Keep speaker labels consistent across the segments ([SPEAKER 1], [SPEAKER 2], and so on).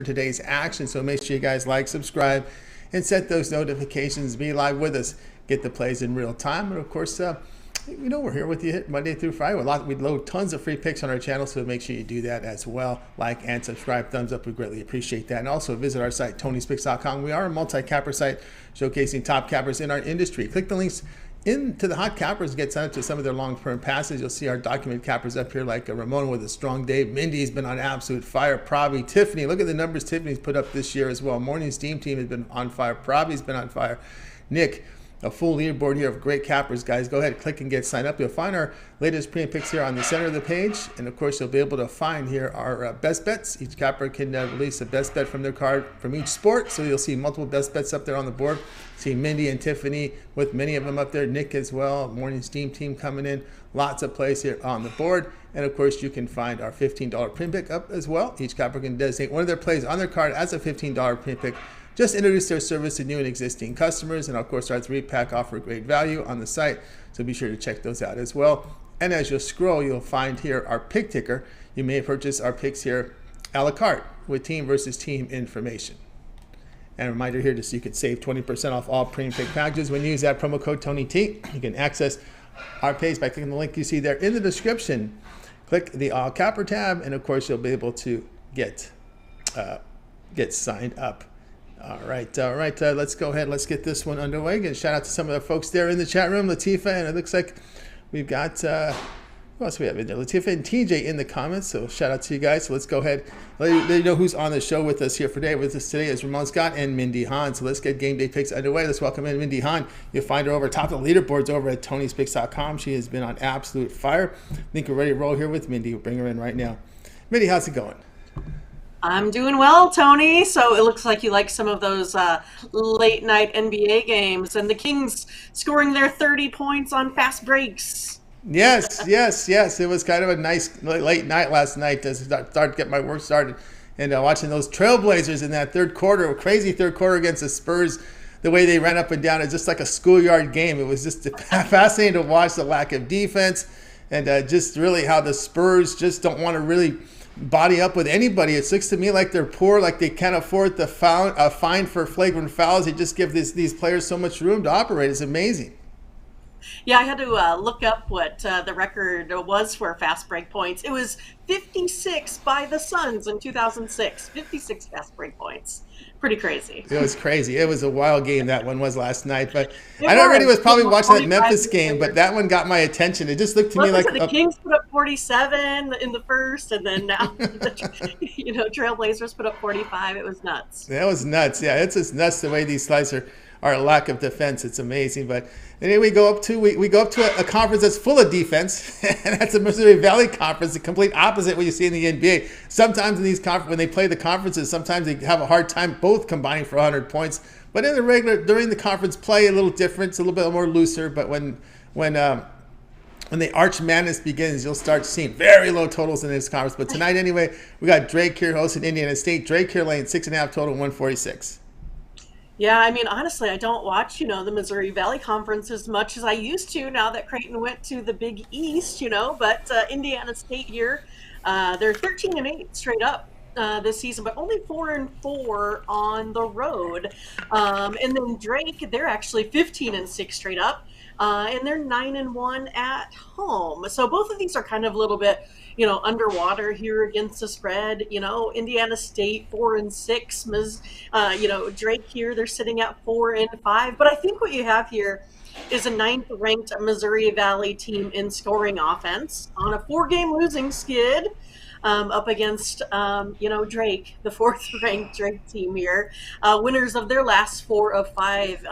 [SPEAKER 1] today's action. So make sure you guys like, subscribe, and set those notifications. Be live with us. Get the plays in real time. And of course, we're here with you Monday through Friday. We load tons of free picks on our channel, so make sure you do that as well. Like and subscribe, thumbs up, we greatly appreciate that. And also visit our site, Tony'sPicks.com. We are a multi-capper site showcasing top cappers in our industry. Click the links into the hot cappers, get signed up to some of their long-term passes. You'll see our document cappers up here, like Ramon with a strong day. Mindy's been on absolute fire. Pravi, Tiffany, look at the numbers Tiffany's put up this year as well. Morning's team has been on fire. Pravi's been on fire. Nick, a full leaderboard here of great cappers, guys. Go ahead, click and get signed up. You'll find our latest pre and picks here on the center of the page. And of course, you'll be able to find here our best bets. Each capper can release a best bet from their card from each sport. So you'll see multiple best bets up there on the board. See Mindy and Tiffany with many of them up there. Nick as well. Morning's team coming in. Lots of plays here on the board. And of course, you can find our $15 print pick up as well. Each capper can designate one of their plays on their card as a $15 print pick. Just introduce their service to new and existing customers. And of course, our 3-pack offer great value on the site. So be sure to check those out as well. And as you'll scroll, you'll find here our pick ticker. You may purchase our picks here a la carte with team versus team information. And a reminder here, just so you can save 20% off all premium pick packages when you use that promo code TonyT. You can access our page by clicking the link you see there in the description. Click the All Capper tab, and of course, you'll be able to get signed up. All right. Let's go ahead. Let's get this one underway. Again, shout out to some of the folks there in the chat room, Latifa, and it looks like we've got who else we have in there? Latifa and TJ in the comments. So shout out to you guys. So let's go ahead. Let you know who's on the show with us here today. With us today is Ramon Scott and Mindy Hahne. So let's get game day picks underway. Let's welcome in Mindy Hahne. You'll find her over top of the leaderboards over at Tony'sPicks.com. She has been on absolute fire. I think we're ready to roll here with Mindy. We'll bring her in right now. Mindy, how's it going?
[SPEAKER 2] I'm doing well, Tony. So it looks like you like some of those late night NBA games and the Kings scoring their 30 points on fast breaks.
[SPEAKER 1] Yes. It was kind of a nice late night last night to start to get my work started. And watching those Trailblazers in that third quarter, a crazy third quarter against the Spurs, the way they ran up and down, it's just like a schoolyard game. It was just fascinating to watch the lack of defense and just really how the Spurs just don't want to really body up with anybody. It looks to me like they're poor, like they can't afford the fine for flagrant fouls. They just give these players so much room to operate. It's amazing.
[SPEAKER 2] Yeah, I had to look up what the record was for fast break points. It was 56 by the Suns in 2006. 56 fast break points. Pretty crazy.
[SPEAKER 1] It was crazy. It was a wild game that one was last night. But I already was probably watching that Memphis game, but that one got my attention. It just looked to me like
[SPEAKER 2] the Kings put up 47 in the first, and then now Trailblazers put up 45. It was nuts.
[SPEAKER 1] That was nuts. Yeah, it's just nuts the way these slides are lack of defense. It's amazing. But anyway, we go up to a conference that's full of defense, and that's the Missouri Valley Conference, the complete opposite what you see in the NBA. Sometimes in these when they play the conferences, sometimes they have a hard time both combining for 100 points. But in the during the conference play, a little different, it's a little bit more looser. But when the Arch Madness begins, you'll start seeing very low totals in this conference. But tonight, anyway, we got Drake here hosting Indiana State. Drake here laying 6.5 total, 146.
[SPEAKER 2] Yeah, I mean, honestly, I don't watch, the Missouri Valley Conference as much as I used to now that Creighton went to the Big East, but Indiana State here, they're 13-8 straight up this season, but only 4-4 on the road. And then Drake, they're actually 15-6 straight up, and they're 9-1 at home. So both of these are kind of a little bit underwater here against the spread. Indiana State 4-6. Drake here, they're sitting at 4-5. But I think what you have here is a 9th-ranked Missouri Valley team in scoring offense on a 4-game losing skid up against Drake, the 4th-ranked Drake team here. Winners of their last 4 of 5.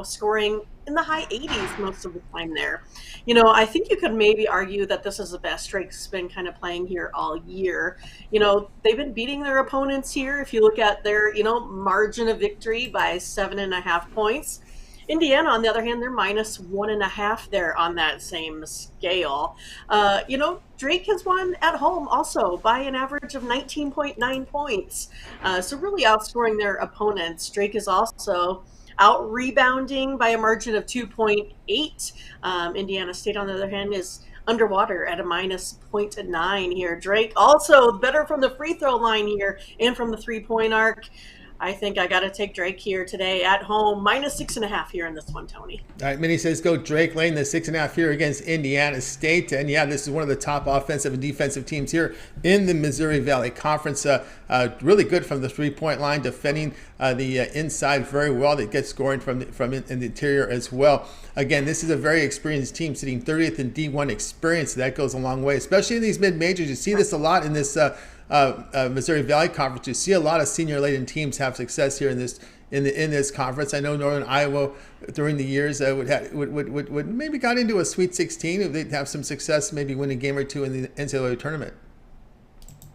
[SPEAKER 2] Scoring in the high 80s most of the time there. I think you could maybe argue that this is the best Drake's been kind of playing here all year. They've been beating their opponents here. If you look at their, margin of victory by 7.5 points. Indiana, on the other hand, they're minus 1.5 there on that same scale. Drake has won at home also by an average of 19.9 points. So really outscoring their opponents. Drake is also out rebounding by a margin of 2.8. Indiana State, on the other hand, is underwater at a minus 0.9 here. Drake also better from the free throw line here and from the 3-point arc. I think I got to take Drake here today at home. Minus 6.5 here in this one, Tony.
[SPEAKER 1] All right, Mindy says go Drake laying the 6.5 here against Indiana State. And yeah, this is one of the top offensive and defensive teams here in the Missouri Valley Conference. Really good from the 3-point line, defending the inside very well. They get scoring from in the interior as well. Again, this is a very experienced team, sitting 30th in D1 experience. That goes a long way, especially in these mid-majors. You see this a lot in this Missouri Valley Conference. You see a lot of senior-laden teams have success here in this conference. I know Northern Iowa during the years would maybe got into a Sweet 16. They'd have some success, maybe win a game or two in the NCAAB tournament.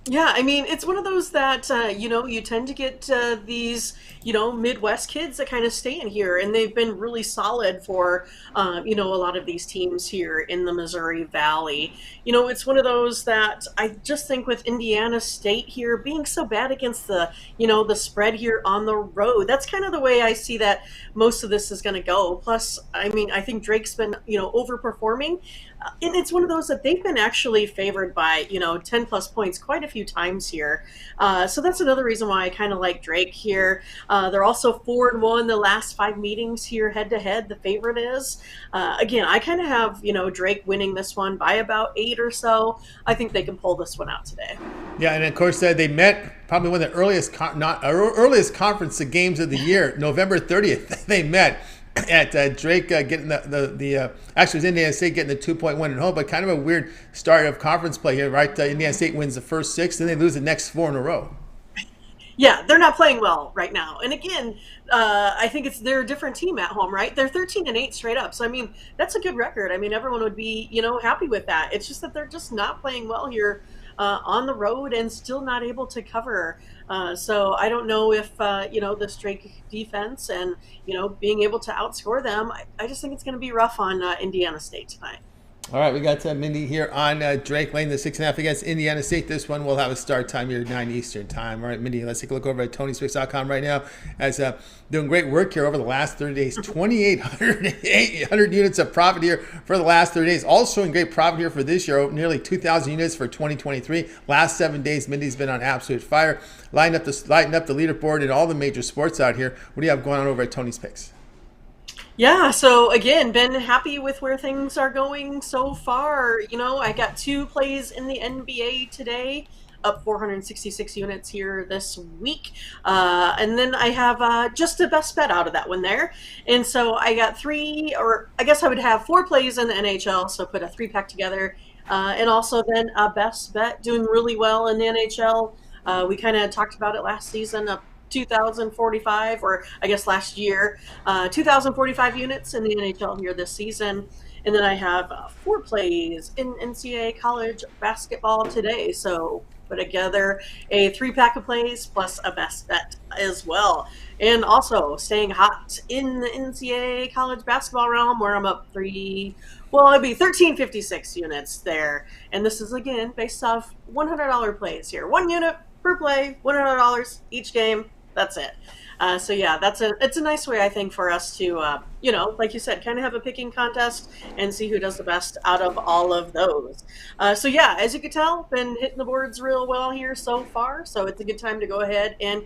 [SPEAKER 2] Yeah, I mean, it's one of those that, you tend to get these, Midwest kids that kind of stay in here, and they've been really solid for, a lot of these teams here in the Missouri Valley. It's one of those that I just think with Indiana State here being so bad against the spread here on the road, that's kind of the way I see that most of this is going to go. Plus, I mean, I think Drake's been, overperforming. And it's one of those that they've been actually favored by, 10 plus points quite a few times here. So that's another reason why I kind of like Drake here. They're also 4-1 the last 5 meetings here head to head. The favorite is. Again, I kind of have, Drake winning this one by about 8 or so. I think they can pull this one out today.
[SPEAKER 1] Yeah, and of course they met probably one of the earliest conference games of the year, November 30th. They met at Drake getting actually it was Indiana State getting the 2-point win at home, but kind of a weird start of conference play here, right? Indiana State wins the first 6, then they lose the next 4 in a row.
[SPEAKER 2] Yeah, they're not playing well right now. And again, I think they're a different team at home, right? They're 13-8 straight up. So, I mean, that's a good record. I mean, everyone would be, happy with that. It's just that they're just not playing well here on the road and still not able to cover. So I don't know if, this Drake defense and, being able to outscore them, I just think it's going to be rough on Indiana State tonight.
[SPEAKER 1] All right, we got Mindy here on Drake laying the 6.5 against Indiana State. This one will have a start time here, 9 Eastern time. All right, Mindy, let's take a look over at TonySpicks.com right now. As doing great work here over the last 30 days. 2,800 units of profit here for the last 30 days. Also showing great profit here for this year, nearly 2,000 units for 2023. Last 7 days, Mindy's been on absolute fire, lighting up the leaderboard in all the major sports out here. What do you have going on over at Tony's Picks?
[SPEAKER 2] Yeah, so again, been happy with where things are going so far. I got 2 plays in the NBA today, up 466 units here this week. And then I have just a best bet out of that one there. And so I got 3, or I guess I would have 4 plays in the NHL, so put a 3-pack together. And also then a best bet doing really well in the NHL. We kind of talked about it last season, 2,045, or I guess last year, 2,045 units in the NHL here this season. And then I have 4 plays in NCAA college basketball today. So put together a 3-pack of plays plus a best bet as well. And also staying hot in the NCAA college basketball realm, where I'm up it'd be 1,356 units there. And this is, again, based off $100 plays here. 1 unit per play, $100 each game. That's it. So yeah, it's a nice way, I think, for us to, like you said, kind of have a picking contest and see who does the best out of all of those. So yeah, as you can tell, been hitting the boards real well here so far. So it's a good time to go ahead and,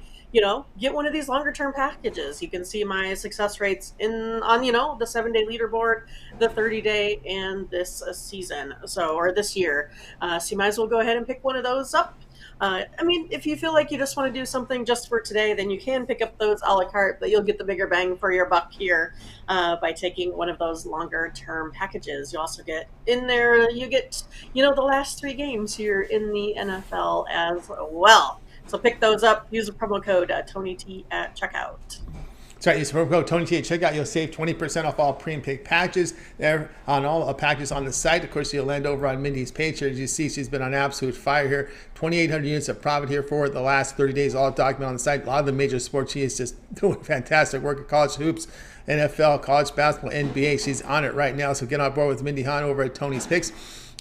[SPEAKER 2] get one of these longer term packages. You can see my success rates on the 7-day leaderboard, the 30-day, and this season. Or this year. So you might as well go ahead and pick one of those up. I mean, if you feel like you just want to do something just for today, then you can pick up those a la carte, but you'll get the bigger bang for your buck here by taking one of those longer term packages. You also get in there, you get, the last 3 games here in the NFL as well. So pick those up. Use the promo code TonyT at checkout.
[SPEAKER 1] That's right. Use the promo code TonyT at checkout. You'll save 20% off all pre and pick packages there on all packages on the site. Of course, you'll land over on Mindy's page here. As you see, she's been on absolute fire here. 2,800 units of profit here for the last 30 days, all documented on the site. A lot of the major sports. She is just doing fantastic work at college hoops, NFL, college basketball, NBA. She's on it right now. So get on board with Mindy Hahne over at Tony's Picks.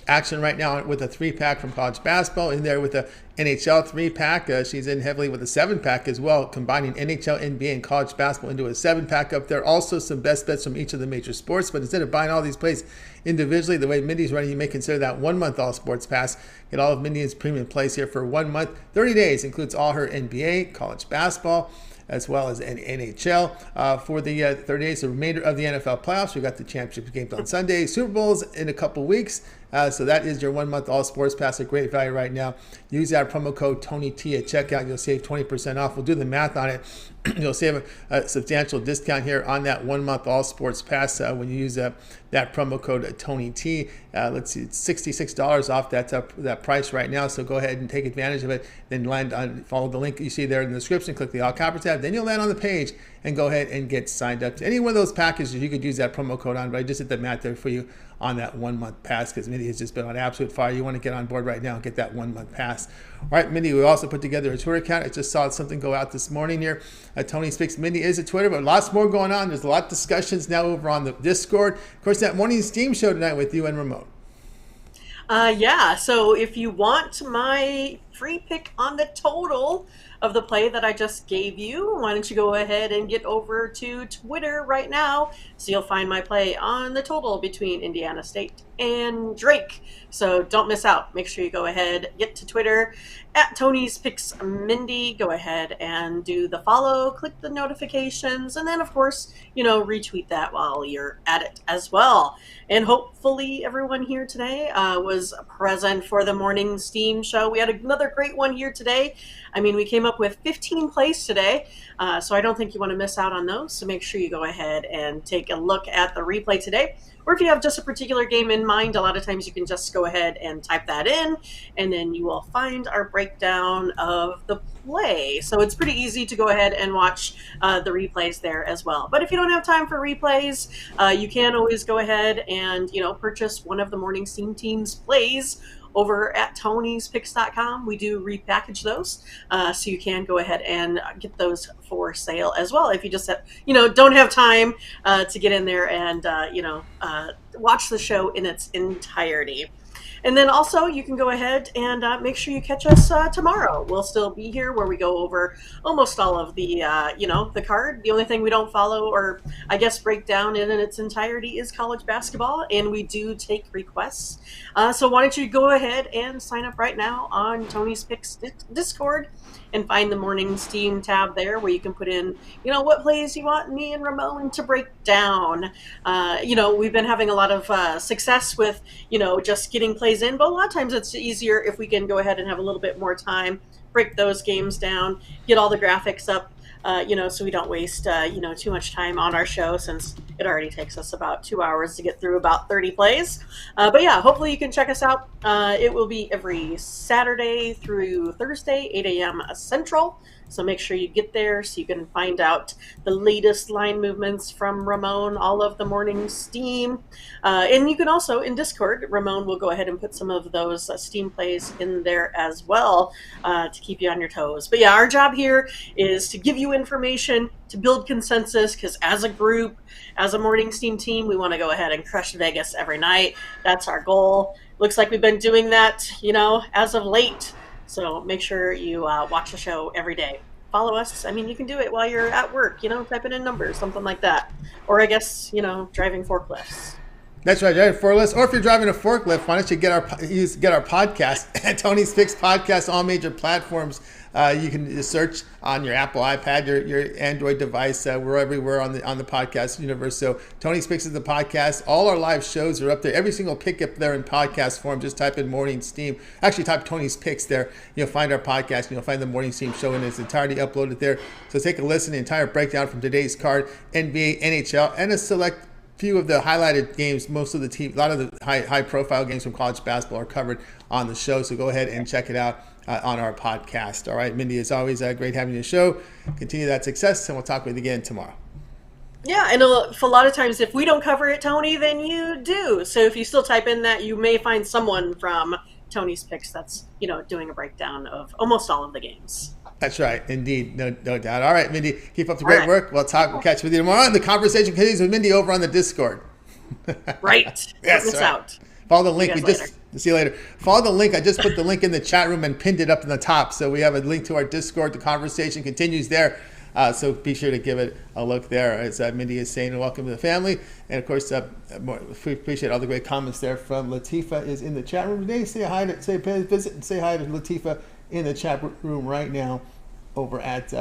[SPEAKER 1] action right now with a 3-pack from college basketball, in there with a NHL 3-pack. She's in heavily with a 7-pack as well, combining NHL, NBA, and college basketball into a 7-pack up there. Also some best bets from each of the major sports, but instead of buying all these plays individually, the way Mindy's running, you may consider that 1 month all sports pass. Get all of Mindy's premium plays here for 1 month. 30 days includes all her NBA, college basketball, as well as an NHL for the 30 days. The remainder of the NFL playoffs. We've got the championship games on Sunday, Super Bowls in a couple weeks. So that is your 1 month all sports pass, a great value right now. Use that promo code TonyT at checkout. You'll save 20% off. We'll do the math on it. You'll save a substantial discount here on that 1 month all sports pass when you use that promo code TonyT. Let's see, it's $66 off that price right now. So go ahead and take advantage of it. Then follow the link you see there in the description. Click the All Copper tab. Then you'll land on the page and go ahead and get signed up to any one of those packages. You could use that promo code on, but I just did the math there for you on that 1 month pass because Mindy has just been on absolute fire. You want to get on board right now and get that 1 month pass. All right, Mindy, we also put together a Twitter account. I just saw something go out this morning here. Tony Speaks Mindy is a Twitter, but lots more going on. There's a lot of discussions now over on the Discord. Of course, that morning Steam show tonight with you and Ramon.
[SPEAKER 2] Yeah, so if you want my free pick on the total of the play that I just gave you, why don't you go ahead and get over to Twitter right now, so you'll find my play on the total between Indiana State and Drake. So don't miss out. Make sure you go ahead, get to Twitter at Tony's Picks Mindy. Go ahead and do the follow, click the notifications, and then of course, retweet that while you're at it as well. And hopefully everyone here today was present for the morning Steam show. We had another great one here today. I mean, we came up with 15 plays today, so I don't think you want to miss out on those. So make sure you go ahead and take a look at the replay today. Or if you have just a particular game in mind, a lot of times you can just go ahead and type that in, and then you will find our breakdown of the play. So it's pretty easy to go ahead and watch the replays there as well. But if you don't have time for replays, you can always go ahead and purchase one of the Morning Steam Team's plays over at Tony'sPicks.com. We do repackage those, so you can go ahead and get those for sale as well. If you just don't have time to get in there and watch the show in its entirety. And then also you can go ahead and make sure you catch us tomorrow. We'll still be here where we go over almost all of the, the card. The only thing we don't follow or I guess break down in its entirety is college basketball, and we do take requests. So why don't you go ahead and sign up right now on Tony's Picks Discord and find the Morning Steam tab there where you can put in, what plays you want me and Ramon to break down. We've been having a lot of success with, just getting plays in, but a lot of times it's easier if we can go ahead and have a little bit more time, break those games down, get all the graphics up, so we don't waste, too much time on our show, since it already takes us about 2 hours to get through about 30 plays. But yeah, hopefully you can check us out. It will be every Saturday through Thursday, 8 a.m. Central. So make sure you get there so you can find out the latest line movements from Ramon, all of the morning Steam. And you can also, in Discord, Ramon will go ahead and put some of those Steam plays in there as well to keep you on your toes. But yeah, our job here is to give you information, to build consensus, because as a group, as a morning Steam team, we want to go ahead and crush Vegas every night. That's our goal. Looks like we've been doing that, as of late. So make sure you watch the show every day. Follow us. I mean, you can do it while you're at work, type it in numbers, something like that. Or I guess, driving forklifts.
[SPEAKER 1] That's right, driving forklifts. Or if you're driving a forklift, why don't you get our podcast at Tony's Picks Podcast, all major platforms. You can just search on your Apple iPad, your Android device. We're everywhere on the podcast universe. So Tony's Picks is the podcast. All our live shows are up there. Every single pick up there in podcast form. Just type in Morning Steam. Actually, type Tony's Picks there. You'll find our podcast. And you'll find the Morning Steam show in its entirety uploaded there. So take a listen. The entire breakdown from today's card, NBA, NHL, and a select few of the highlighted games. Most of the team, a lot of the high profile games from college basketball are covered on the show. So go ahead and check it out on our podcast. All right, Mindy, it's always great having you on the show. Continue that success, and we'll talk with you again tomorrow.
[SPEAKER 2] Yeah, and a lot of times if we don't cover it, Tony, then you do. So if you still type in that, you may find someone from Tony's Picks that's, doing a breakdown of almost all of the games. That's
[SPEAKER 1] right. Indeed. No doubt. All right, Mindy, keep up the great work. We'll catch with you tomorrow. And the conversation continues with Mindy over on the Discord.
[SPEAKER 2] Right.
[SPEAKER 1] Yes,
[SPEAKER 2] Don't miss out.
[SPEAKER 1] Follow the
[SPEAKER 2] See you
[SPEAKER 1] link. We
[SPEAKER 2] guys later.
[SPEAKER 1] just see you later. Follow the link. I just put the link in the chat room and pinned it up in the top. So we have a link to our Discord. The conversation continues there. So be sure to give it a look there. As Mindy is saying, welcome to the family. And of course, we appreciate all the great comments there from Latifa is in the chat room today. Say hi to, visit and say hi to Latifa in the chat room right now over at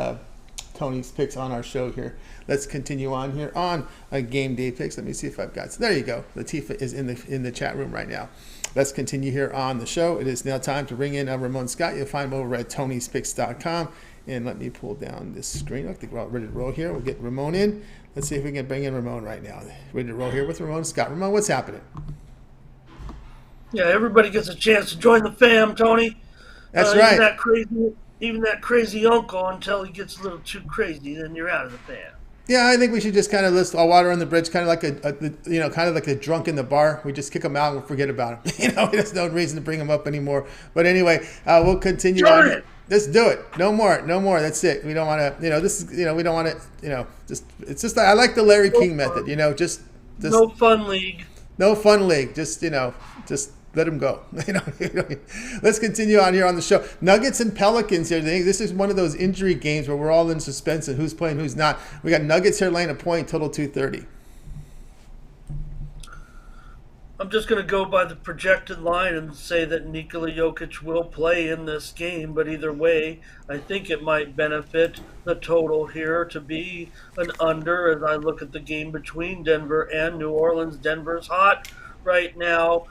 [SPEAKER 1] Tony's Picks on our show here. Let's continue on here on Game Day Picks. Let me see if I've got, so there you go. Latifa is in the chat room right now. Let's continue here on the show. It is now time to bring in Ramon Scott. You'll find him over at Tony'sPicks.com. And let me pull down this screen. I think we're all ready to roll here. We'll get Ramon in. Let's see if we can bring in Ramon right now. Ready to roll here with Ramon Scott. Ramon, what's happening?
[SPEAKER 3] Yeah, everybody gets a chance to join the fam, Tony.
[SPEAKER 1] That's right.
[SPEAKER 3] Even that crazy uncle, until he gets a little too crazy, then you're out of the fam.
[SPEAKER 1] Yeah, I think we should just kind of list all water on the bridge, kind of like kind of like a drunk in the bar. We just kick him out and forget about him. There's no reason to bring him up anymore. But anyway, we'll continue on. Let's do it. No more. That's it. We don't want to, this is, we don't want to, it's just, I like the Larry King method, just
[SPEAKER 3] no fun league.
[SPEAKER 1] No fun league. Just let him go. Let's continue on here on the show. Nuggets and Pelicans here. This is one of those injury games where we're all in suspense and who's playing, who's not. We got Nuggets here laying a point, total 230.
[SPEAKER 3] I'm just going to go by the projected line and say that Nikola Jokic will play in this game, but either way, I think it might benefit the total here to be an under as I look at the game between Denver and New Orleans. Denver's hot right now.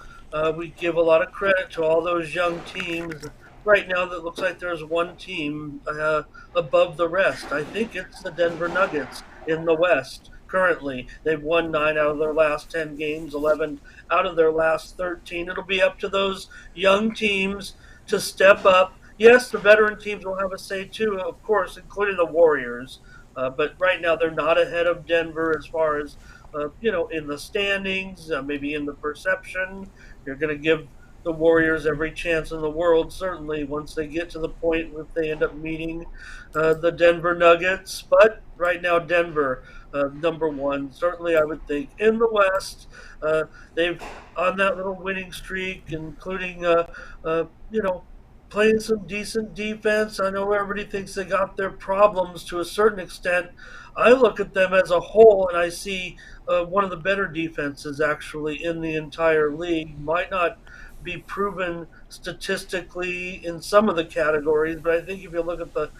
[SPEAKER 3] We give a lot of credit to all those young teams. Right now, that looks like there's one team above the rest. I think it's the Denver Nuggets in the West. Currently, they've won 9 out of their last 10 games, 11 out of their last 13. It'll be up to those young teams to step up. Yes, the veteran teams will have a say too, of course, including the Warriors. But right now, they're not ahead of Denver as far as, in the standings, maybe in the perception. You're going to give the Warriors every chance in the world, certainly, once they get to the point if they end up meeting the Denver Nuggets. But right now, Denver, number one, certainly I would think. In the West, they've on that little winning streak, including, playing some decent defense. I know everybody thinks they got their problems to a certain extent. I look at them as a whole, and I see one of the better defenses actually in the entire league. Might not be proven statistically in some of the categories, but I think if you look at the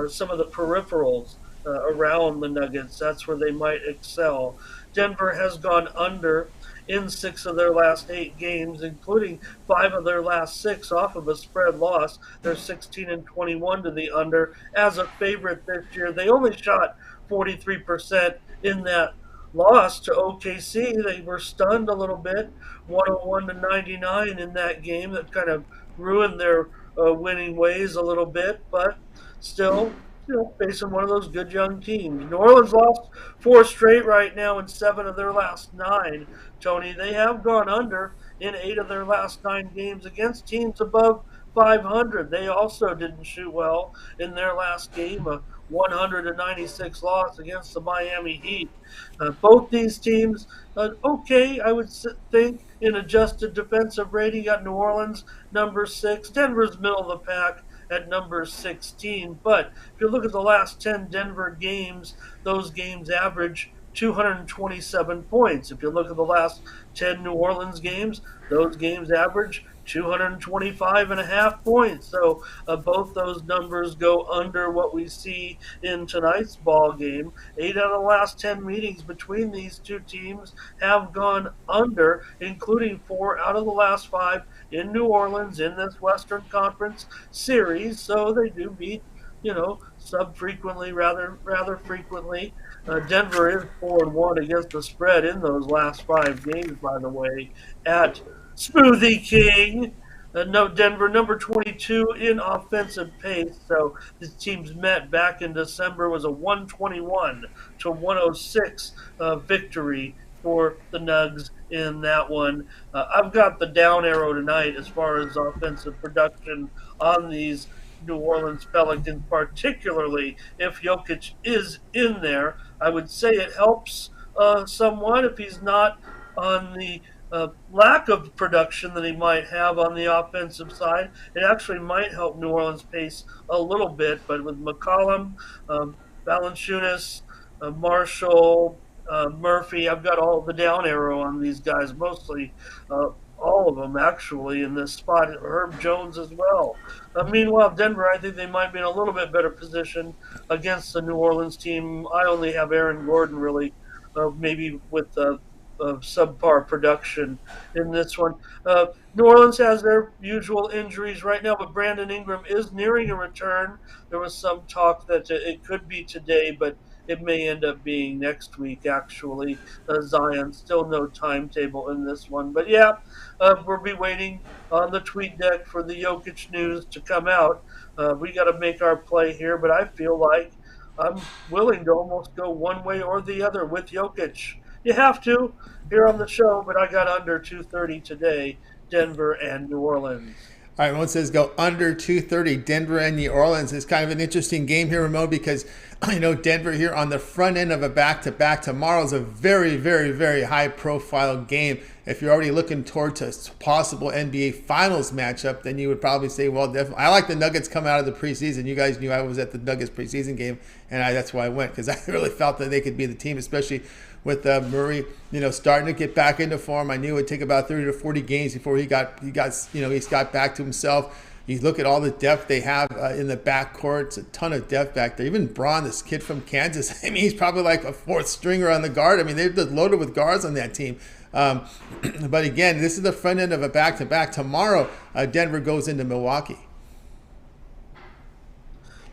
[SPEAKER 3] some of the peripherals around the Nuggets, that's where they might excel. Denver has gone under in 6 of their last 8 games, including 5 of their last 6 off of a spread loss. They're 16-21 to the under. As a favorite this year, they only shot 43% in that loss to OKC. They were stunned a little bit, 101-99 in that game. That kind of ruined their winning ways a little bit, but still, facing one of those good young teams. New Orleans lost 4 straight right now in 7 of their last 9. Tony, they have gone under in 8 of their last 9 games against teams above 500. They also didn't shoot well in their last game, a 196 loss against the Miami Heat. Both these teams, okay, I would think, in adjusted defensive rating. Got New Orleans number 6, Denver's middle of the pack at number 16. But if you look at the last 10 Denver games, those games average 227 points. If you look at the last 10 New Orleans games, those games average 225.5 points. So both those numbers go under what we see in tonight's ball game. 8 out of the last 10 meetings between these two teams have gone under, including 4 out of the last 5 in New Orleans in this Western Conference series. So they do meet, sub-frequently, rather frequently. Denver is 4-1 against the spread in those last 5 games, by the way, at Smoothie King. Denver, number 22 in offensive pace. So the teams met back in December, was a 121-106 victory for the Nugs in that one. I've got the down arrow tonight as far as offensive production on these New Orleans Pelicans, particularly if Jokic is in there. I would say it helps somewhat if he's not on the lack of production that he might have on the offensive side. It actually might help New Orleans pace a little bit, but with McCollum, Valanciunas, Marshall, Murphy, I've got all the down arrow on these guys, mostly all of them actually in this spot. Herb Jones as well. Meanwhile, Denver, I think they might be in a little bit better position against the New Orleans team. I only have Aaron Gordon really, maybe with subpar production in this one. New Orleans has their usual injuries right now, but Brandon Ingram is nearing a return. There was some talk that it could be today, but it may end up being next week, actually. Zion, still no timetable in this one. But yeah, we'll be waiting on the tweet deck for the Jokic news to come out. We got to make our play here, but I feel like I'm willing to almost go one way or the other with Jokic. You have to here on the show, but I got under 230 today, Denver and New Orleans.
[SPEAKER 1] All right, Ramon says go under 230, Denver and New Orleans. It's kind of an interesting game here, Ramon, because I know Denver here on the front end of a back-to-back. Tomorrow's a very, very, very high-profile game. If you're already looking towards a possible NBA Finals matchup, then you would probably say, well, definitely. I like the Nuggets come out of the preseason. You guys knew I was at the Nuggets preseason game, and that's why I went, because I really felt that they could be the team, especially with Murray, starting to get back into form. I knew it would take about 30 to 40 games before he got back to himself. You look at all the depth they have in the backcourt. It's a ton of depth back there. Even Braun, this kid from Kansas, I mean, he's probably like a fourth stringer on the guard. I mean, they're just loaded with guards on that team. But again, this is the front end of a back-to-back. Tomorrow, Denver goes into Milwaukee.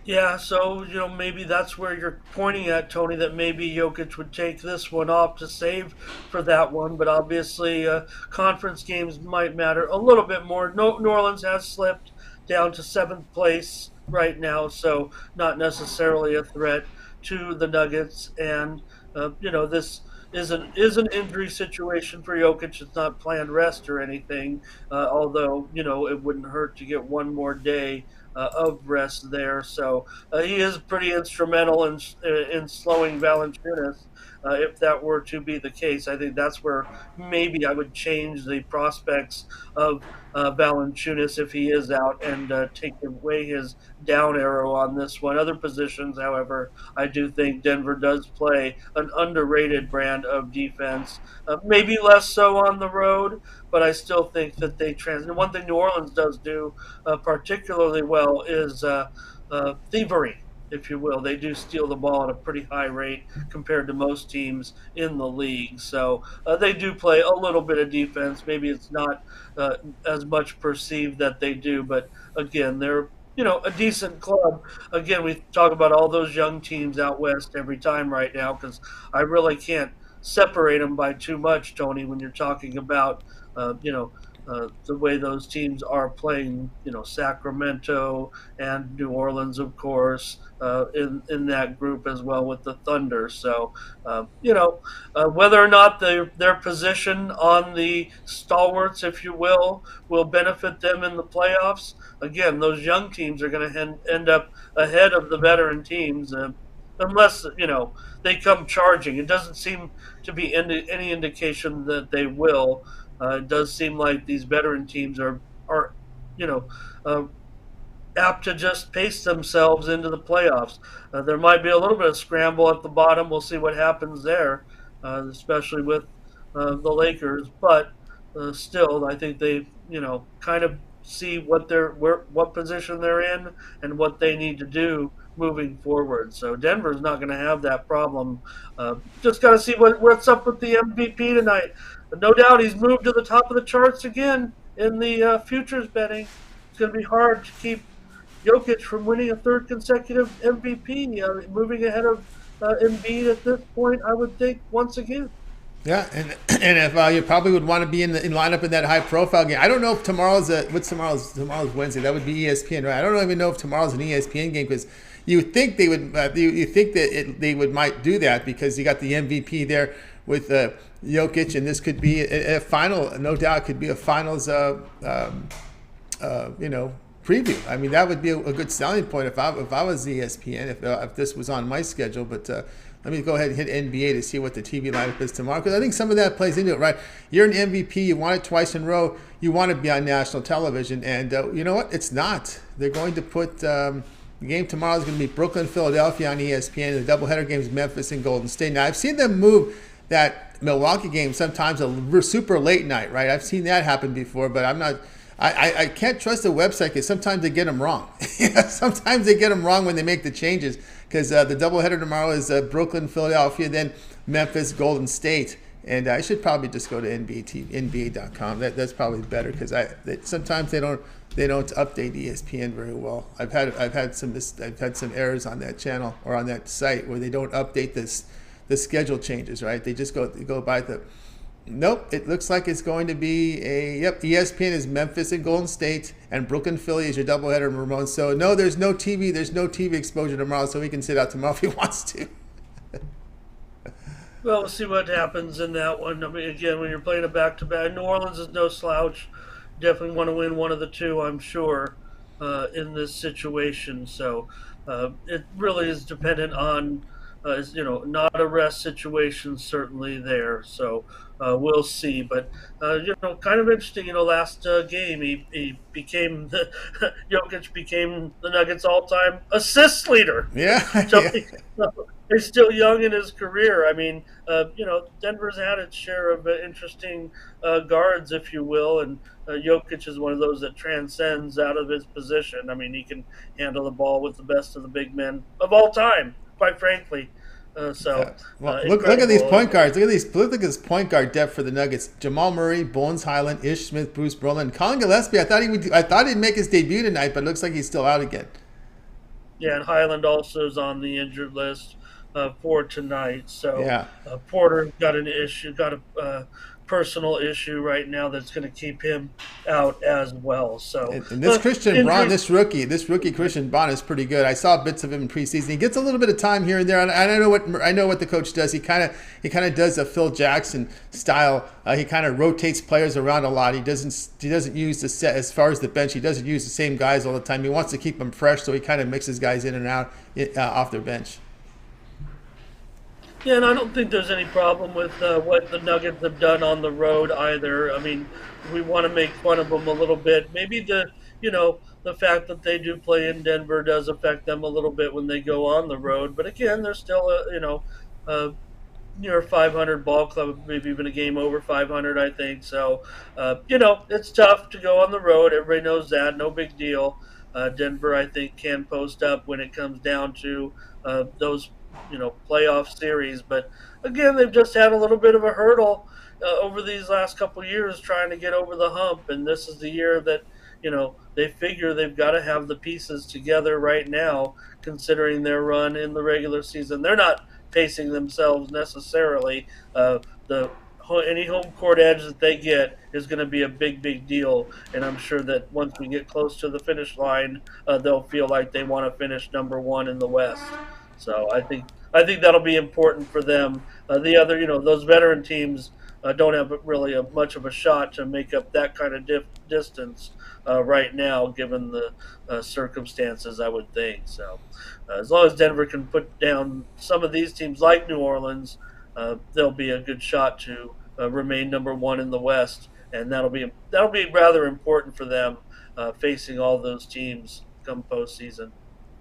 [SPEAKER 3] Yeah, so, maybe that's where you're pointing at, Tony, that maybe Jokic would take this one off to save for that one. But obviously, conference games might matter a little bit more. New Orleans has slipped down to 7th place right now, so not necessarily a threat to the Nuggets. And, this is an injury situation for Jokic. It's not planned rest or anything, although, it wouldn't hurt to get one more day of rest there. So he is pretty instrumental in slowing Valanciunas. If that were to be the case, I think that's where maybe I would change the prospects of Valanciunas if he is out and take away his down arrow on this one. Other positions, however, I do think Denver does play an underrated brand of defense. Maybe less so on the road, but I still think that they translate. One thing New Orleans does do particularly well is thievery, if you will. They do steal the ball at a pretty high rate compared to most teams in the league. So they do play a little bit of defense. Maybe it's not as much perceived that they do, but again, they're a decent club. Again, we talk about all those young teams out west every time right now because I really can't separate them by too much, Tony, when you're talking about the way those teams are playing, Sacramento and New Orleans, of course, in that group as well with the Thunder. So, whether or not their position on the stalwarts, if you will benefit them in the playoffs, again, those young teams are going to end up ahead of the veteran teams. Unless, they come charging. It doesn't seem to be any indication that they will. It does seem like these veteran teams are apt to just pace themselves into the playoffs. There might be a little bit of scramble at the bottom. We'll see what happens there, especially with the Lakers. But still, I think they, kind of see what position they're in and what they need to do moving forward. So Denver's not going to have that problem. Just got to see what's up with the MVP tonight. But no doubt he's moved to the top of the charts again in the futures betting. It's going to be hard to keep Jokic from winning a third consecutive MVP, moving ahead of Embiid at this point, I would think, once again.
[SPEAKER 1] Yeah, and if you probably would want to be in lineup in that high profile game. I don't know if tomorrow's Wednesday. That would be ESPN, right? I don't even know if tomorrow's an ESPN game because you would think they would. You think that they might do that because you got the MVP there with Jokic, and this could be a final. No doubt, could be a finals. preview. I mean, that would be a good selling point if I was ESPN, if this was on my schedule. But let me go ahead and hit NBA to see what the TV lineup is tomorrow, because I think some of that plays into it, right? You're an MVP. You want it twice in a row. You want to be on national television. And you know what? It's not. They're going to put the game tomorrow is going to be Brooklyn, Philadelphia on ESPN. The doubleheader games, Memphis and Golden State. Now, I've seen them move that Milwaukee game sometimes a super late night, right? I've seen that happen before, but I'm not. I can't trust the website because sometimes they get them wrong. Sometimes they get them wrong when they make the changes, because the doubleheader tomorrow is Brooklyn, Philadelphia, then Memphis, Golden State. And I should probably just go to NBA.com. That's probably better, because sometimes they don't update ESPN very well. I've had some errors on that channel or on that site where they don't update the schedule changes, right? They just go by the. Nope, it looks like it's going to be ESPN is Memphis and Golden State, and Brooklyn, Philly is your doubleheader, Ramon. So no, there's no TV exposure tomorrow, so he can sit out tomorrow if he wants to.
[SPEAKER 3] Well, we'll see what happens in that one. I mean, again, when you're playing a back-to-back, New Orleans is no slouch. Definitely want to win one of the two, I'm sure, in this situation. So it really is dependent on, not a rest situation certainly there. So we'll see. But, kind of interesting, last game he became, Jokic became the Nuggets' all-time assist leader.
[SPEAKER 1] Yeah.
[SPEAKER 3] So, he's still young in his career. I mean, Denver's had its share of interesting guards, if you will, and Jokic is one of those that transcends out of his position. I mean, he can handle the ball with the best of the big men of all time, quite frankly.
[SPEAKER 1] Look at these point guards. Look at this point guard depth for the Nuggets. Jamal Murray, Bones Highland, Ish Smith, Bruce Brolin, Colin Gillespie. I thought he'd make his debut tonight, but it looks like he's still out again.
[SPEAKER 3] Yeah, and Highland also is on the injured list for tonight. So
[SPEAKER 1] yeah.
[SPEAKER 3] Porter got a personal issue right now that's going to keep him out as well. So
[SPEAKER 1] and this Christian Braun, this rookie Christian Braun is pretty good. I saw bits of him in preseason. He gets a little bit of time here and there, and I know what the coach does. He kind of does a Phil Jackson style. He kind of rotates players around a lot. He doesn't use the set as far as the bench. He doesn't use the same guys all the time. He wants to keep them fresh, so he kind of mixes guys in and out off their bench.
[SPEAKER 3] Yeah, and I don't think there's any problem with what the Nuggets have done on the road either. I mean, we want to make fun of them a little bit. Maybe the fact that they do play in Denver does affect them a little bit when they go on the road. But again, they're still a near 500 ball club, maybe even a game over 500, I think. So, it's tough to go on the road. Everybody knows that. No big deal. Denver, I think, can post up when it comes down to those playoff series. But again, they've just had a little bit of a hurdle over these last couple of years trying to get over the hump, and this is the year that they figure they've got to have the pieces together right now, considering their run in the regular season. They're not pacing themselves necessarily. Any home court edge that they get is going to be a big deal, and I'm sure that once we get close to the finish line, they'll feel like they want to finish number one in the West. So I think that'll be important for them. The other, those veteran teams don't have really much of a shot to make up that kind of distance right now, given the circumstances, I would think. So as long as Denver can put down some of these teams like New Orleans, they'll be a good shot to remain number one in the West, and that'll be rather important for them facing all those teams come postseason.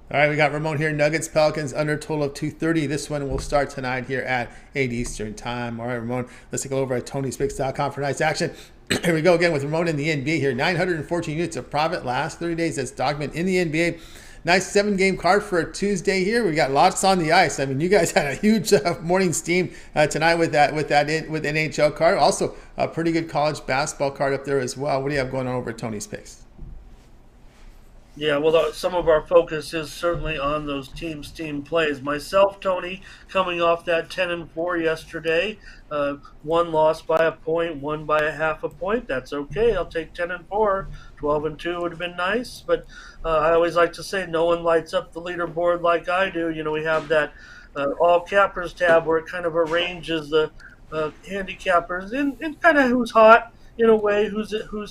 [SPEAKER 1] All right, we got Ramon here. Nuggets, Pelicans, under total of 230. This one will start tonight here at 8 Eastern time. All right, Ramon, let's go over at TonySpicks.com for tonight's action. Here we go again with Ramon in the NBA here. 914 units of profit last 30 days. That's Dogman in the NBA. Nice 7-game card for a Tuesday here. We got lots on the ice. I mean, you guys had a huge morning steam tonight with NHL card. Also, a pretty good college basketball card up there as well. What do you have going on over at Tony's Picks?
[SPEAKER 3] Yeah, well, some of our focus is certainly on those team plays. Myself, Tony, coming off that 10-4 yesterday, one lost by a point, one by a half a point. That's okay. I'll take 10-4. 12-2 would have been nice, but I always like to say no one lights up the leaderboard like I do. We have that all cappers tab where it kind of arranges the handicappers in kind of who's hot in a way, who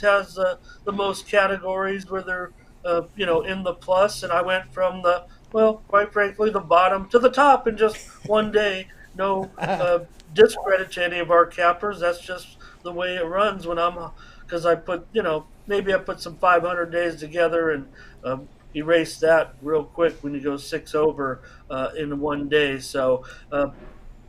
[SPEAKER 3] has the most categories where they're in the plus, and I went from the, well, quite frankly, the bottom to the top in just one day. No discredit to any of our cappers. That's just the way it runs when because I put, maybe I put some 500 days together and erase that real quick when you go six over in one day. So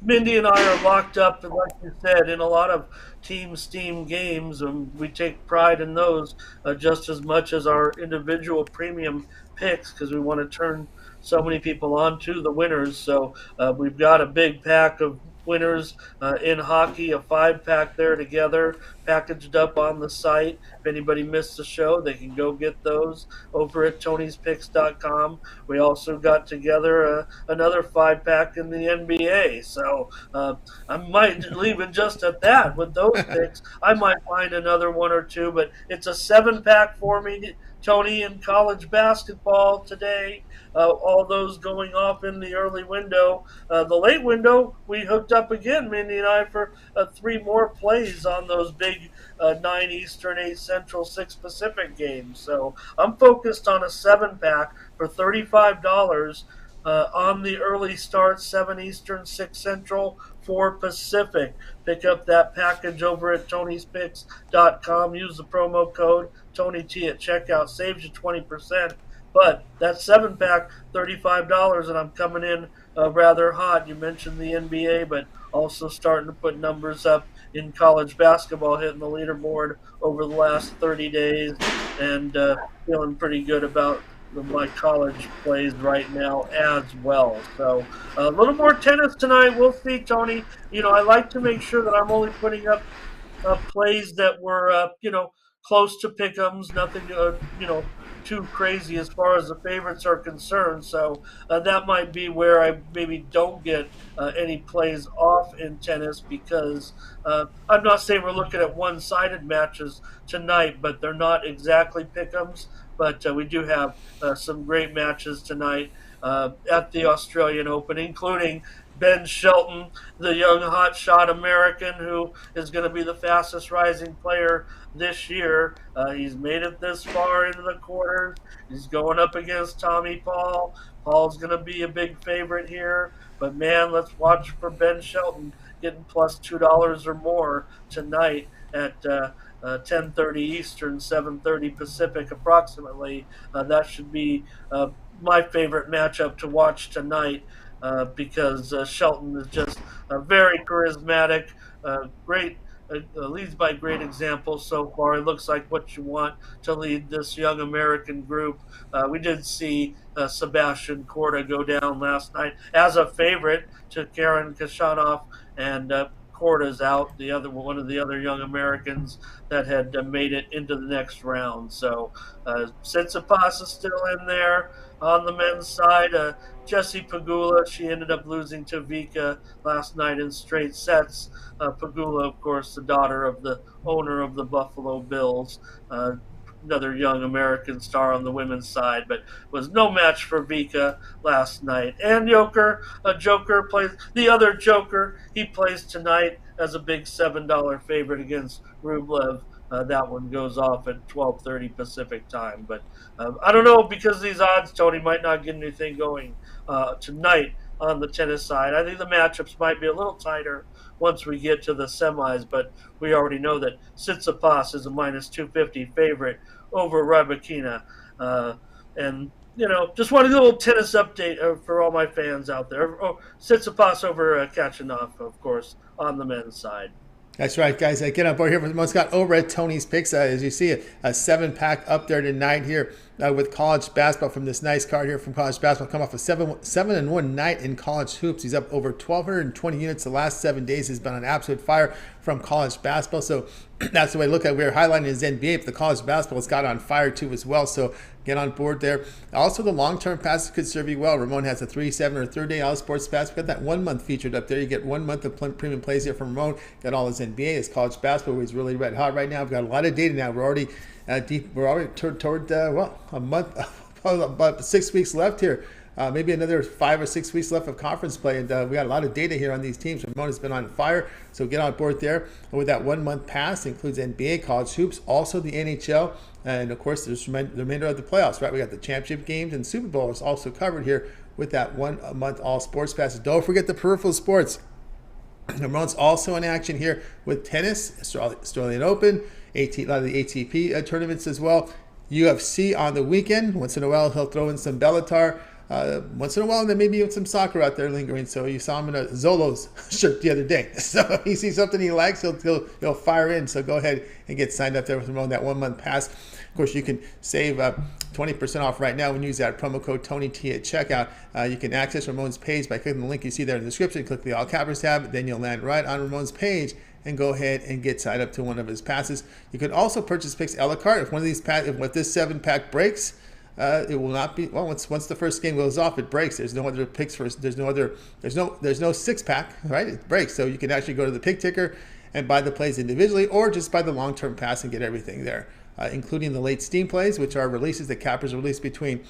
[SPEAKER 3] Mindy and I are locked up, and like you said, in a lot of Team Steam games, and we take pride in those just as much as our individual premium picks because we want to turn so many people on to the winners. So we've got a big pack of winners in hockey, a 5-pack there together, packaged up on the site. If anybody missed the show, they can go get those over at Tony'sPicks.com. We also got together another 5-pack in the NBA. So I might leave it just at that with those picks. I might find another one or two, but it's a 7-pack for me, Tony, in college basketball today. All those going off in the early window. The late window, we hooked up again, Mindy and I, for 3 more plays on those big 9 Eastern, 8 Central, 6 Pacific games. So I'm focused on a 7-pack for $35 on the early start, 7 Eastern, 6 Central, 4 Pacific. Pick up that package over at Tony'sPicks.com. Use the promo code TonyT at checkout. Saves you 20%. But that 7-pack, $35, and I'm coming in rather hot. You mentioned the NBA, but also starting to put numbers up in college basketball, hitting the leaderboard over the last 30 days, and feeling pretty good about my college plays right now as well. So a little more tennis tonight. We'll see, Tony. I like to make sure that I'm only putting up plays that were, close to pick'ems, nothing, too crazy as far as the favorites are concerned. So that might be where I maybe don't get any plays off in tennis because I'm not saying we're looking at one-sided matches tonight, but they're not exactly pick'ems. But we do have some great matches tonight at the Australian Open, including Ben Shelton, the young hotshot American who is going to be the fastest rising player this year. He's made it this far into the quarters. He's going up against Tommy Paul. Paul's going to be a big favorite here. But, man, let's watch for Ben Shelton getting plus $2 or more tonight at 10:30 Eastern, 7:30 Pacific approximately. That should be my favorite matchup to watch tonight. Because Shelton is just very charismatic, great, leads by great example so far. It looks like what you want to lead this young American group. We did see Sebastian Korda go down last night as a favorite to Karen Khachanov, and Korda's out, one of the other young Americans that had made it into the next round. So Tsitsipas is still in there on the men's side. Jessie Pegula, she ended up losing to Vika last night in straight sets. Pegula, of course, the daughter of the owner of the Buffalo Bills. Another young American star on the women's side, but was no match for Vika last night. And Joker plays the other Joker. He plays tonight as a big $7 favorite against Rublev. That one goes off at 12:30 Pacific time. But I don't know, because these odds, Tony, might not get anything going tonight on the tennis side. I think the matchups might be a little tighter once we get to the semis, but we already know that Tsitsipas is a minus 250 favorite over Rybakina. And, just wanted a little tennis update for all my fans out there. Tsitsipas over Khachanov, of course, on the men's side.
[SPEAKER 1] That's right, guys. Get on board here with Scott over at Tony's Picks. As you see, a 7-pack up there tonight here with college basketball from this nice card here from college basketball. Come off a 7-1 night in college hoops. He's up over 1,220 units the last 7 days. He's been on absolute fire from college basketball. So that's the way to look at it. We're highlighting his NBA, but the college basketball has got on fire too as well. So get on board there. Also, the long-term passes could serve you well. Ramon has a 3, 7, or 3rd-day all sports pass. We've got that 1 month featured up there. You get 1 month of premium plays here from Ramon. Got all his NBA, his college basketball, where he's really red hot right now. We've got a lot of data now. We're already deep. We're already toward a month, about 6 weeks left here maybe another 5 or 6 weeks left of conference play, and we got a lot of data here on these teams. Ramon has been on fire, so get on board there. And with that 1 month pass, includes NBA, college hoops, also the NHL, and of course there's the remainder of the playoffs, right? We got the championship games and Super Bowl is also covered here with that 1 month all sports passes. Don't forget the peripheral sports. Ramon's also in action here with tennis, Australian Open, a lot of the ATP tournaments as well. UFC on the weekend. Once in a while, he'll throw in some Bellator. Once in a while, there may be even some soccer out there lingering. So you saw him in a Zolo's shirt the other day. So if he sees something he likes, he'll fire in. So go ahead and get signed up there with Ramon, that 1 month pass. Of course, you can save 20% off right now when you use that promo code TonyT at checkout. You can access Ramon's page by clicking the link you see there in the description. Click the All Cappers tab. Then you'll land right on Ramon's page and go ahead and get signed up to one of his passes. You can also purchase picks a la carte. If one of these if this 7-pack breaks, it will not be, well, once the first game goes off, it breaks. There's no other picks for, there's no 6-pack, right? It breaks. So you can actually go to the pick ticker and buy the plays individually, or just buy the long-term pass and get everything there, including the late steam plays, which are releases that cappers release between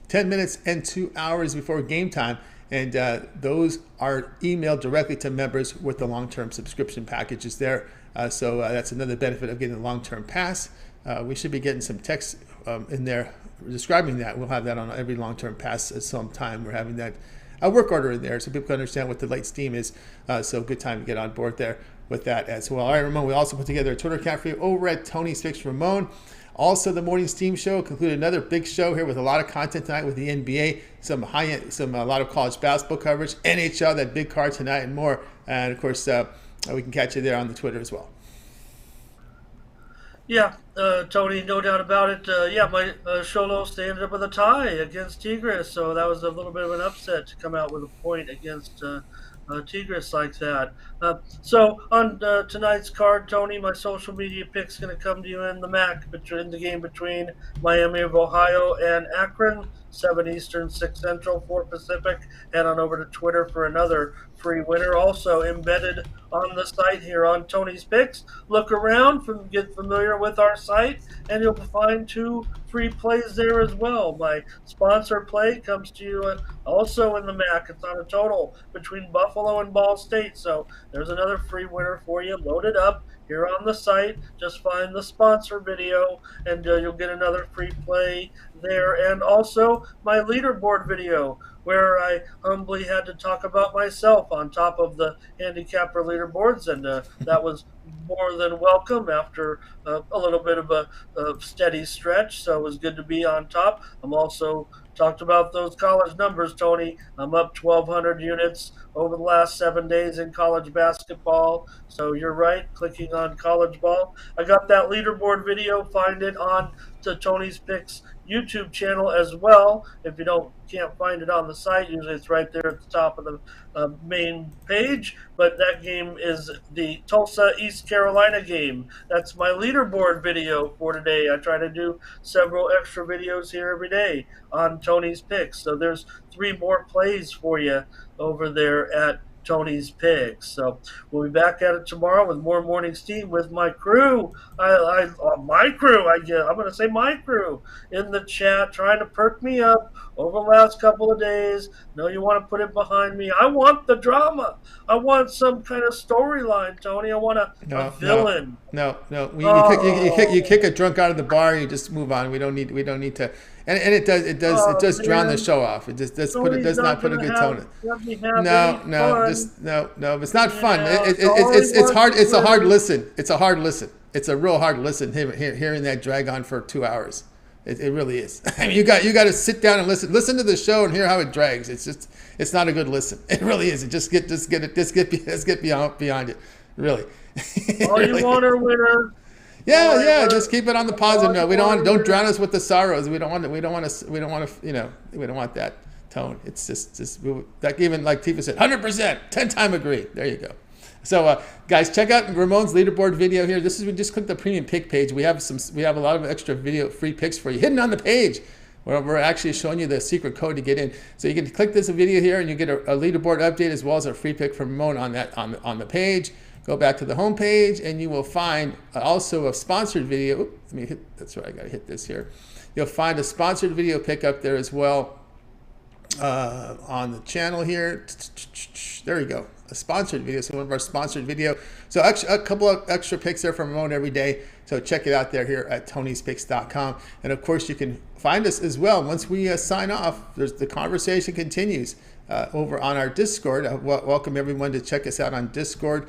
[SPEAKER 1] 10 minutes and 2 hours before game time. And those are emailed directly to members with the long-term subscription packages there. So that's another benefit of getting a long-term pass. We should be getting some text in there describing that. We'll have that on every long-term pass at some time. We're having that work order in there so people can understand what the late steam is. So good time to get on board there with that as well. All right, Ramon, we also put together a Twitter account for you over at Tony's Picks Ramon. Also, the morning steam show concluded another big show here with a lot of content tonight with the NBA, a lot of college basketball coverage, NHL, that big card tonight, and more. And of course, we can catch you there on the Twitter as well.
[SPEAKER 3] Yeah, Tony, no doubt about it. My Cholos, they ended up with a tie against Tigres, so that was a little bit of an upset to come out with a point against Tigres like that. So on tonight's card, Tony, my social media pick's going to come to you in the MAC, in the game between Miami of Ohio and Akron, 7 Eastern, 6 Central, 4 Pacific. Head on over to Twitter for another free winner. Also embedded on the site here on Tony's Picks. Look around, get familiar with our site, and you'll find 2 free plays there as well. My sponsor play comes to you also in the MAC. It's on a total between Buffalo and Ball State. So there's another free winner for you. Load it up here on the site. Just find the sponsor video, and you'll get another free play there. And also my leaderboard video, where I humbly had to talk about myself on top of the handicapper leaderboards, and that was more than welcome after a little bit of a steady stretch, so it was good to be on top. I'm also talked about those college numbers, Tony. I'm up 1,200 units over the last 7 days in college basketball, so you're right, clicking on college ball. I got that leaderboard video, find it on the Tony's Picks YouTube channel as well. If you can't find it on the site, usually it's right there at the top of the main page. But that game is the Tulsa, East Carolina game. That's my leaderboard video for today. I try to do several extra videos here every day on Tony's Picks. So there's 3 more plays for you over there at Tony's Picks. So we'll be back at it tomorrow with more morning steam with my crew. I'm going to say my crew in the chat, trying to perk me up over the last couple of days. No, you want to put it behind me. I want the drama. I want some kind of storyline, Tony. I want a villain.
[SPEAKER 1] No. You kick a drunk out of the bar and you just move on. We don't need to. And it does drown the show off. It just does not put a good tone in. No. It's not fun. It's hard. It's a hard listen. It's a hard listen. It's a real hard listen. Hearing that drag on for 2 hours. It really is. I mean, you got to sit down and listen to the show and hear how it drags. It's not a good listen. It really is. Just get beyond it. Really.
[SPEAKER 3] All really. You want are winners.
[SPEAKER 1] Yeah. Just keep it on the positive note. Don't drown us with the sorrows. We don't want that tone. It's just like, even like Tifa said, 100%, 10-time agree. There you go. So guys, check out Ramon's leaderboard video here. We just click the premium pick page. We have a lot of extra video free picks for you hidden on the page, where we're actually showing you the secret code to get in. So you can click this video here and you get a leaderboard update as well as a free pick from Ramon on the page. Go back to the home page and you will find also a sponsored video. That's right, I gotta hit this here. You'll find a sponsored video pick up there as well. on the channel here. There we go. A sponsored video. So one of our sponsored video. So a couple of extra picks there from Ramon every day. So check it out there here at Tony'sPicks.com. And of course, you can find us as well. Once we sign off, the conversation continues over on our Discord. Welcome everyone to check us out on Discord.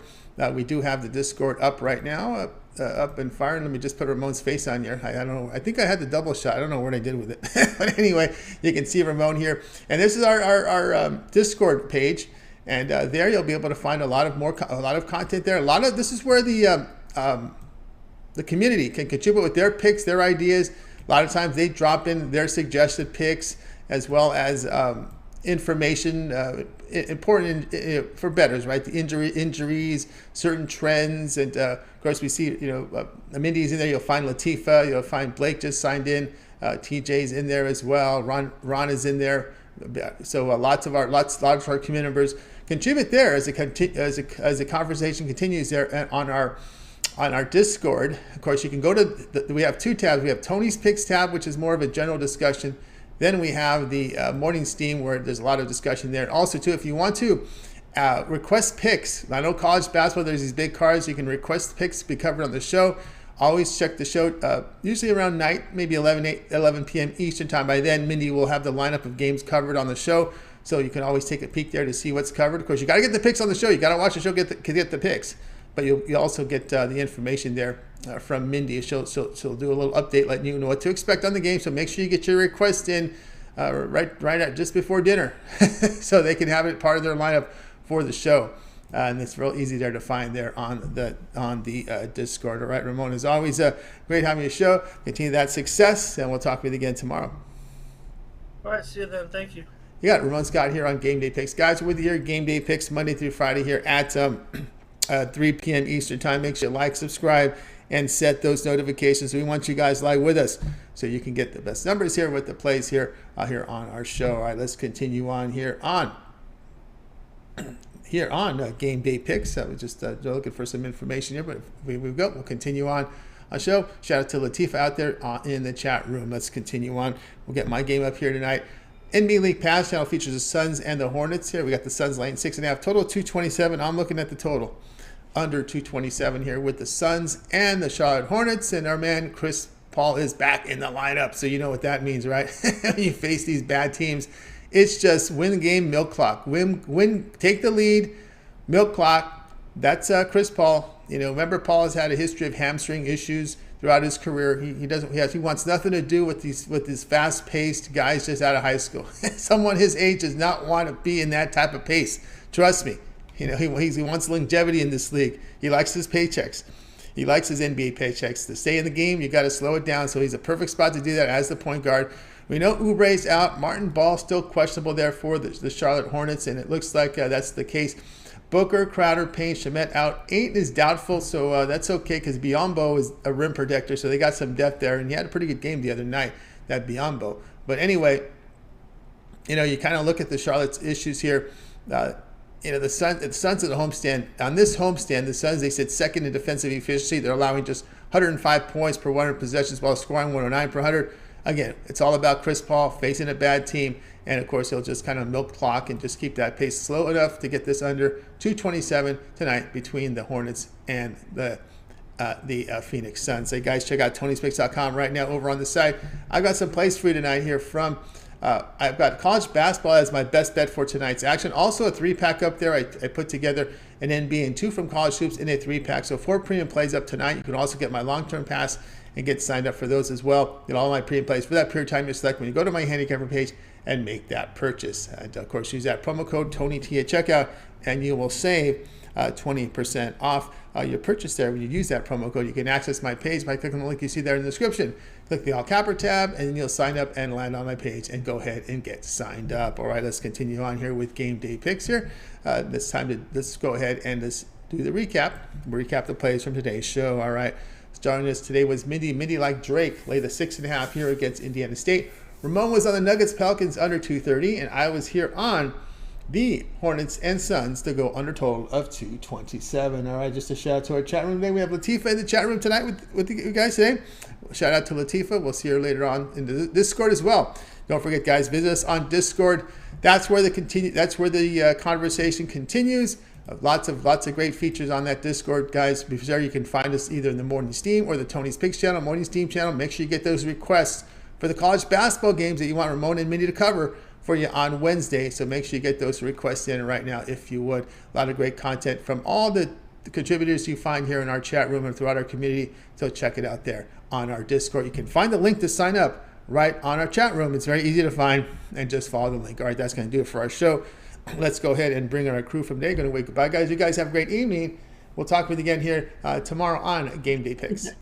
[SPEAKER 1] We do have the Discord up right now, up and firing. Let me just put Ramon's face on here. I don't know. I think I had the double shot. I don't know what I did with it. But anyway, you can see Ramon here. And this is our Discord page. And there you'll be able to find a lot of content there. This is where the community can contribute with their picks, their ideas. A lot of times they drop in their suggested picks as well as information important for bettors, right? The injuries, certain trends, and of course we see Mindy's in there. You'll find Latifa. You'll find Blake just signed in. TJ's in there as well. Ron is in there. So lots of our community members contribute there as the conversation continues there on our Discord. Of course, you can go to we have two tabs. We have Tony's Picks tab, which is more of a general discussion. Then we have the Morning Steam, where there's a lot of discussion there. And also, too, if you want to request picks, I know college basketball, there's these big cards. You can request picks to be covered on the show. Always check the show, usually around night, maybe 11 p.m. Eastern time. By then, Mindy will have the lineup of games covered on the show. So you can always take a peek there to see what's covered. Of course, you got to get the picks on the show. You got to watch the show to get the picks. But you also get the information there from Mindy. She'll do a little update letting you know what to expect on the game. So make sure you get your request in right at just before dinner so they can have it part of their lineup for the show. And it's real easy there to find there on the Discord. All right, Ramon, as always, great having you show. Continue that success, and we'll talk with you again tomorrow.
[SPEAKER 3] All right, see you then. Thank you.
[SPEAKER 1] You got Ramon Scott here on Game Day Picks. Guys, we're with you here, Game Day Picks, Monday through Friday here at 3 p.m. Eastern time. Make sure you like, subscribe, and set those notifications. We want you guys live with us so you can get the best numbers here with the plays here on our show. All right, let's continue on here on Game Day Picks. I was just looking for some information here, but we've got. We'll continue on our show. Shout out to Latifa out there in the chat room. Let's continue on. We'll get my game up here tonight. NBA League Pass channel features the Suns and the Hornets here. We got the Suns laying 6.5. Total 227. I'm looking at the total under 227 here with the Suns and the Charlotte Hornets. And our man Chris Paul is back in the lineup. So you know what that means, right? You face these bad teams. It's just win the game, milk clock. Win, take the lead, milk clock. That's Chris Paul. Remember Paul has had a history of hamstring issues throughout his career. He wants nothing to do with these fast-paced guys just out of high school. Someone his age does not want to be in that type of pace. Trust me. He wants longevity in this league. He likes his paychecks. He likes his NBA paychecks. To stay in the game, you got to slow it down. So he's a perfect spot to do that as the point guard. We know Oubre's out. Martin Ball still questionable there for the Charlotte Hornets, and it looks like that's the case. Booker, Crowder, Payne, Shamet out. Ayton is doubtful, so that's okay because Biyombo is a rim protector, so they got some depth there, and he had a pretty good game the other night, that Biyombo. But anyway, you kind of look at the Charlotte's issues here. The Suns at the homestand. On this homestand, the Suns, they sit second in defensive efficiency. They're allowing just 105 points per 100 possessions while scoring 109 per 100. Again, it's all about Chris Paul facing a bad team. And, of course, he'll just kind of milk clock and just keep that pace slow enough to get this under 227 tonight between the Hornets and the Phoenix Suns. Hey, guys, check out Tony'sPicks.com right now over on the site. I've got some plays for you tonight here from I've got college basketball as my best bet for tonight's action. Also a 3-pack up there. I put together an NBA and 2 from college hoops in a 3-pack. So 4 premium plays up tonight. You can also get my long-term pass and get signed up for those as well. Get all my premium plays for that period of time you select when you go to my handicapper page and make that purchase. And of course, use that promo code TonyT at checkout, and you will save 20% off your purchase there. When you use that promo code, you can access my page by clicking the link you see there in the description. Click the All Capper tab, and then you'll sign up and land on my page and go ahead and get signed up. All right, let's continue on here with Game Day Picks here. Let's go ahead and let's do the recap. Recap the plays from today's show. All right, starting us today was Mindy. Mindy, like Drake, laid the 6.5 here against Indiana State. Ramon was on the Nuggets Pelicans under 230, and I was here on the Hornets and Suns to go under total of 227. All right, just a shout out to our chat room today. We have Latifa in the chat room tonight with you guys today. Shout out to Latifa. We'll see her later on in the Discord as well. Don't forget, guys, visit us on Discord. that's where the conversation continues. Lots of great features on that Discord, guys. Be sure you can find us either in the Morning Steam or the Tony's Picks channel, Morning Steam channel. Make sure you get those requests for the college basketball games that you want Ramon and Mindy to cover for you on Wednesday. So make sure you get those requests in right now if you would. A lot of great content from all the contributors you find here in our chat room and throughout our community. So check it out there on our Discord. You can find the link to sign up right on our chat room. It's very easy to find, and just follow the link. All right, that's going to do it for our show. Let's go ahead and bring our crew from today. Going to wave goodbye, guys. You guys have a great evening. We'll talk with you again here tomorrow on Game Day Picks.